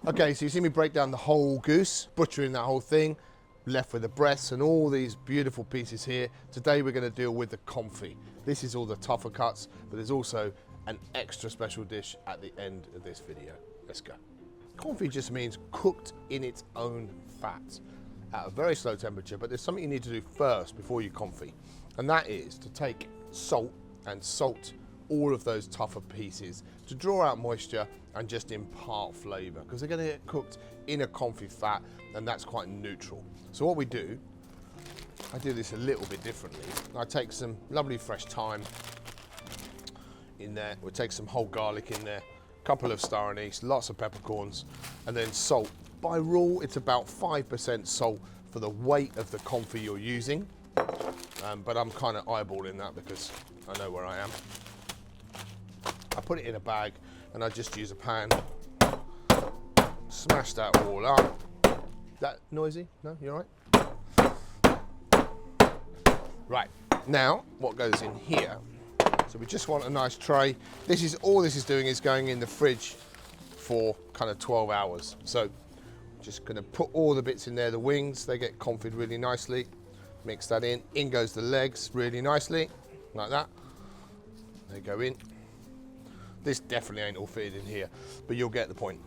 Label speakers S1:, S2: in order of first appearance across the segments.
S1: Okay, so you see me break down the whole goose, butchering that whole thing, left with the breasts and all these beautiful pieces here. Today we're going to deal with the confit. This is all the tougher cuts, but there's also an extra special dish at the end of this video. Let's go. Confit just means cooked in its own fat at a very slow temperature, but there's something you need to do first before you confit, and that is to take salt and salt all of those tougher pieces to draw out moisture and just impart flavour, because they're going to get cooked in a confit fat, and that's quite neutral. So what we do, I do this a little bit differently. I take some lovely fresh thyme in there, we'll take some whole garlic in there, a couple of star anise, lots of peppercorns, and then salt. By rule, it's about 5% salt for the weight of the confit you're using, but I'm kind of eyeballing that because I know where I am. I put it in a bag and I just use a pan, smash that all up. That noisy? No, you all right? Right, now what goes in here, so we just want a nice tray. This is all this is doing is going in the fridge for kind of 12 hours. So just gonna put all the bits in there, the wings, they get confit really nicely. Mix that in goes the legs really nicely, like that. They go in. This definitely ain't all fitted in here, but you'll get the point.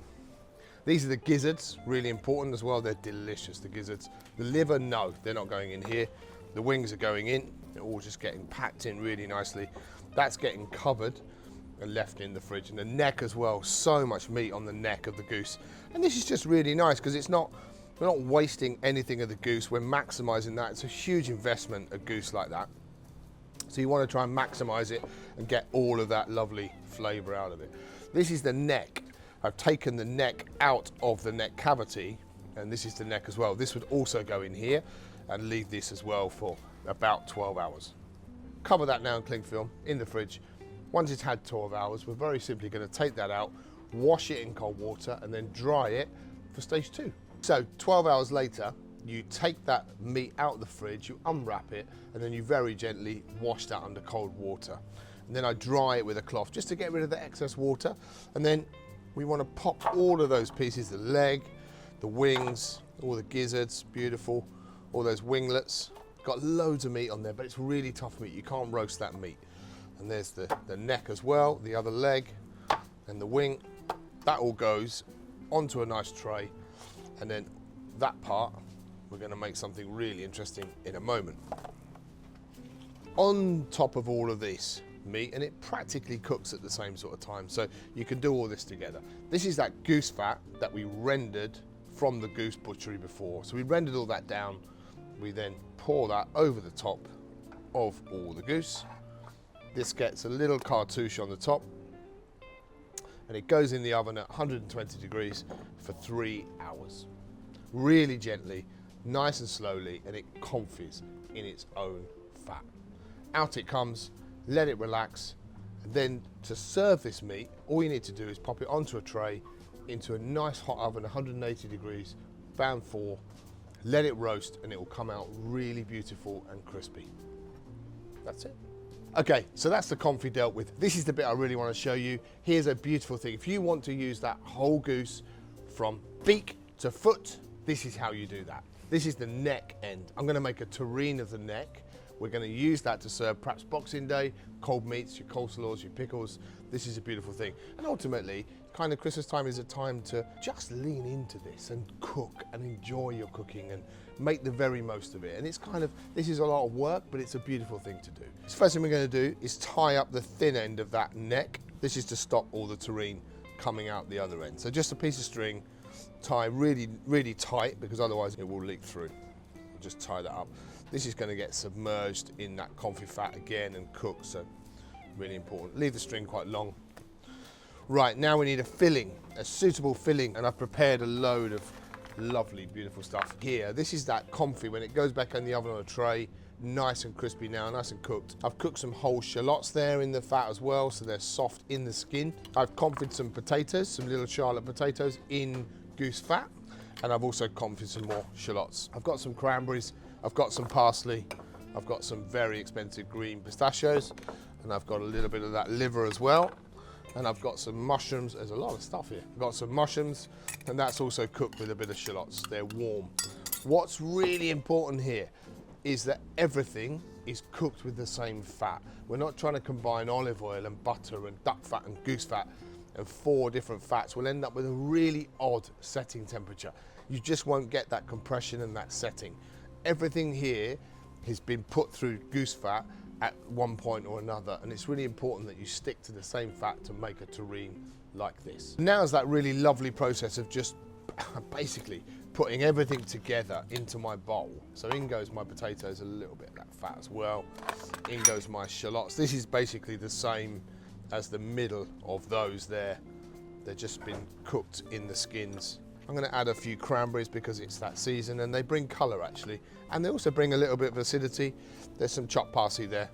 S1: These are the gizzards, really important as well. They're delicious, the gizzards. The liver, no, they're not going in here. The wings are going in. They're all just getting packed in really nicely. That's getting covered and left in the fridge. And the neck as well, so much meat on the neck of the goose. And this is just really nice because we're not wasting anything of the goose. We're maximizing that. It's a huge investment, a goose like that. So you want to try and maximize it and get all of that lovely flavor out of it. This is the neck. I've taken the neck out of the neck cavity, and this is the neck as well. This would also go in here and leave this as well for about 12 hours. Cover that now in cling film in the fridge. Once it's had 12 hours, we're very simply going to take that out, wash it in cold water, and then dry it for stage 2. So 12 hours later, you take that meat out of the fridge, you unwrap it, and then you very gently wash that under cold water. And then I dry it with a cloth just to get rid of the excess water. And then we want to pop all of those pieces, the leg, the wings, all the gizzards, beautiful, all those winglets. Got loads of meat on there, but it's really tough meat. You can't roast that meat. And there's the neck as well, the other leg, and the wing. That all goes onto a nice tray. And then that part, we're going to make something really interesting in a moment. On top of all of this meat, and it practically cooks at the same sort of time, so you can do all this together. This is that goose fat that we rendered from the goose butchery before. So we rendered all that down. We then pour that over the top of all the goose. This gets a little cartouche on the top, and it goes in the oven at 120 degrees for 3 hours. Really gently, nice and slowly, and it confits in its own fat. Out it comes, let it relax, and then to serve this meat, all you need to do is pop it onto a tray into a nice hot oven, 180 degrees, band 4, let it roast, and it will come out really beautiful and crispy. That's it. Okay, so that's the confit dealt with. This is the bit I really want to show you. Here's a beautiful thing. If you want to use that whole goose from beak to foot, this is how you do that. This is the neck end. I'm going to make a terrine of the neck. We're going to use that to serve perhaps Boxing Day, cold meats, your coleslaws, your pickles. This is a beautiful thing. And ultimately, kind of Christmas time is a time to just lean into this and cook and enjoy your cooking and make the very most of it. And it's kind of, this is a lot of work, but it's a beautiful thing to do. So first thing we're going to do is tie up the thin end of that neck. This is to stop all the terrine coming out the other end. So just a piece of string, tie really, really tight, because otherwise it will leak through. Just tie that up. This is going to get submerged in that confit fat again and cook, so really important. Leave the string quite long. Right, now we need a filling, a suitable filling, and I've prepared a load of lovely, beautiful stuff here. This is that confit when it goes back in the oven on a tray, nice and crispy now, nice and cooked. I've cooked some whole shallots there in the fat as well, so they're soft in the skin. I've confit some potatoes, some little shallot potatoes in goose fat, and I've also confit some more shallots. I've got some cranberries, I've got some parsley, I've got some very expensive green pistachios, and I've got a little bit of that liver as well. And I've got some mushrooms. There's a lot of stuff here. I've got some mushrooms, and that's also cooked with a bit of shallots. They're warm. What's really important here is that everything is cooked with the same fat. We're not trying to combine olive oil and butter and duck fat and goose fat and 4 different fats. We'll end up with a really odd setting temperature. You just won't get that compression and that setting. Everything here has been put through goose fat at one point or another, and it's really important that you stick to the same fat to make a terrine like this. Now's that really lovely process of just basically putting everything together into my bowl. So in goes my potatoes, a little bit of that fat as well. In goes my shallots. This is basically the same as the middle of those there. They've just been cooked in the skins. I'm going to add a few cranberries because it's that season, and they bring colour actually, and they also bring a little bit of acidity. There's some chopped parsley there.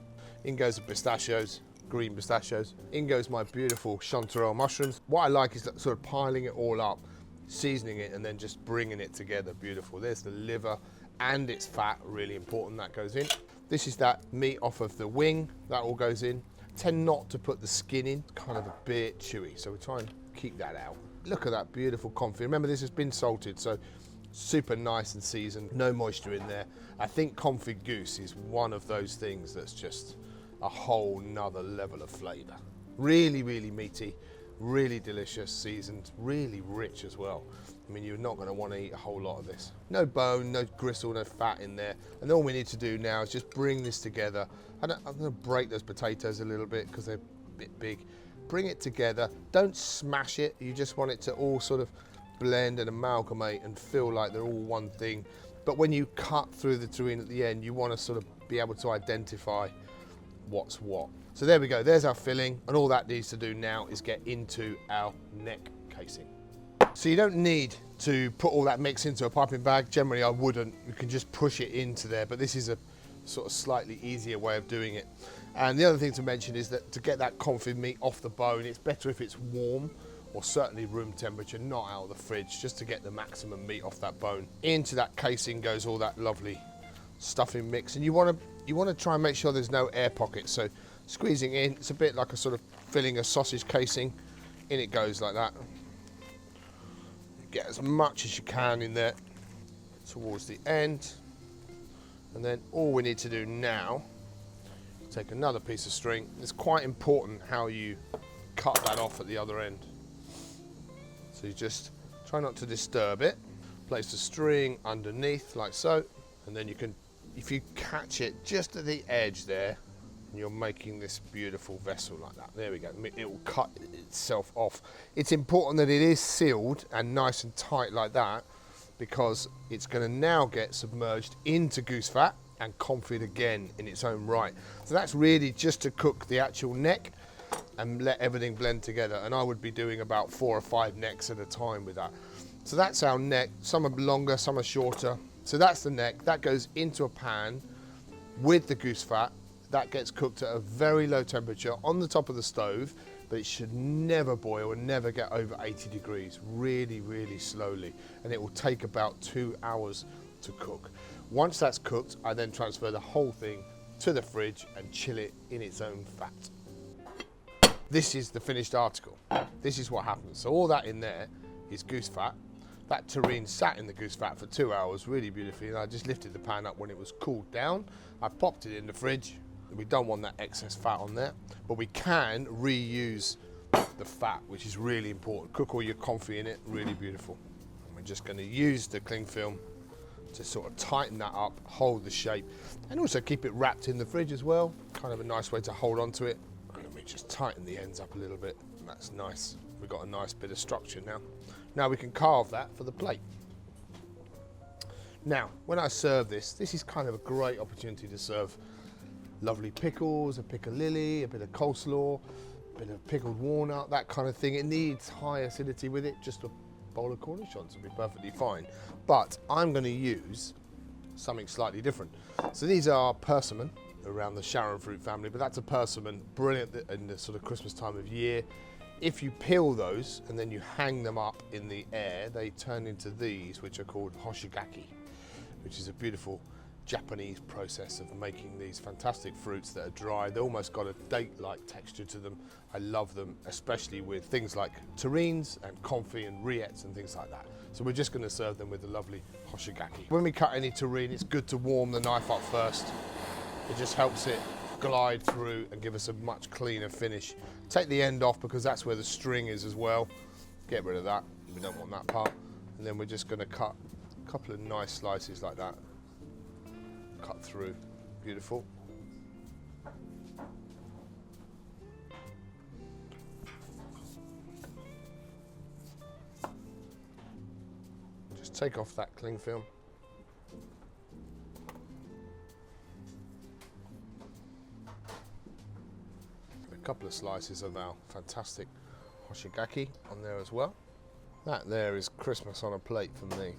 S1: In goes the pistachios, green pistachios. In goes my beautiful chanterelle mushrooms. What I like is that sort of piling it all up, seasoning it, and then just bringing it together. Beautiful. There's the liver and its fat, really important, that goes in. This is that meat off of the wing, that all goes in. Tend not to put the skin in, kind of a bit chewy, so we try and keep that out. Look at that beautiful confit. Remember, this has been salted, so super nice and seasoned, no moisture in there. I think confit goose is one of those things that's just a whole nother level of flavour. Really, really meaty, really delicious, seasoned, really rich as well. I mean, you're not going to want to eat a whole lot of this. No bone, no gristle, no fat in there. And all we need to do now is just bring this together. I'm going to break those potatoes a little bit because they're a bit big. Bring it together. Don't smash it. You just want it to all sort of blend and amalgamate and feel like they're all one thing. But when you cut through the terrine at the end, you want to sort of be able to identify what's what. So there we go. There's our filling. And all that needs to do now is get into our neck casing. So you don't need to put all that mix into a piping bag. Generally, I wouldn't. You can just push it into there, but this is a sort of slightly easier way of doing it. And the other thing to mention is that to get that confit meat off the bone, it's better if it's warm, or certainly room temperature, not out of the fridge, just to get the maximum meat off that bone. Into that casing goes all that lovely stuffing mix, and you want to try and make sure there's no air pockets. So squeezing in, it's a bit like a sort of filling a sausage casing. In it goes like that. Get as much as you can in there towards the end, and then all we need to do now is take another piece of string. It's quite important how you cut that off at the other end, so you just try not to disturb it. Place the string underneath like so, and then you can, if you catch it just at the edge there, you're making this beautiful vessel like that. There we go. It will cut itself off. It's important that it is sealed and nice and tight like that, because it's going to now get submerged into goose fat and confit again in its own right. So that's really just to cook the actual neck and let everything blend together. And I would be doing about 4 or 5 necks at a time with that. So that's our neck. Some are longer, some are shorter. So that's the neck. That goes into a pan with the goose fat. That gets cooked at a very low temperature on the top of the stove, but it should never boil and never get over 80 degrees, really, really slowly. And it will take about 2 hours to cook. Once that's cooked, I then transfer the whole thing to the fridge and chill it in its own fat. This is the finished article. This is what happens. So all that in there is goose fat. That terrine sat in the goose fat for 2 hours really beautifully, and I just lifted the pan up when it was cooled down. I popped it in the fridge. We don't want that excess fat on there, but we can reuse the fat, which is really important. Cook all your confit in it, really beautiful. And we're just going to use the cling film to sort of tighten that up, hold the shape, and also keep it wrapped in the fridge as well. Kind of a nice way to hold on to it. And then we just tighten the ends up a little bit, and that's nice. We've got a nice bit of structure now. Now we can carve that for the plate. Now, when I serve this, this is kind of a great opportunity to serve lovely pickles, a piccalilli, a bit of coleslaw, a bit of pickled walnut, that kind of thing. It needs high acidity with it. Just a bowl of cornichons will be perfectly fine. But I'm going to use something slightly different. So these are persimmon, around the Sharon fruit family, but that's a persimmon, brilliant in the sort of Christmas time of year. If you peel those and then you hang them up in the air, they turn into these, which are called Hoshigaki, which is a beautiful Japanese process of making these fantastic fruits that are dry. They almost got a date-like texture to them. I love them, especially with things like terrines and confit and rillettes and things like that. So we're just going to serve them with the lovely hoshigaki. When we cut any terrine, it's good to warm the knife up first. It just helps it glide through and give us a much cleaner finish. Take the end off because that's where the string is as well. Get rid of that, we don't want that part. And then we're just going to cut a couple of nice slices like that. Cut through, beautiful. Just take off that cling film. A couple of slices of our fantastic hoshigaki on there as well. That there is Christmas on a plate for me.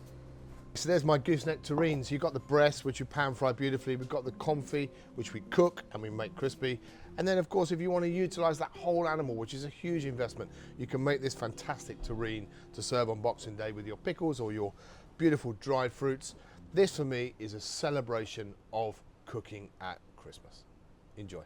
S1: So there's my gooseneck terrines. You've got the breast, which you pan fry beautifully. We've got the confit, which we cook and we make crispy. And then of course, if you want to utilize that whole animal, which is a huge investment, you can make this fantastic terrine to serve on Boxing Day with your pickles or your beautiful dried fruits. This for me is a celebration of cooking at Christmas. Enjoy.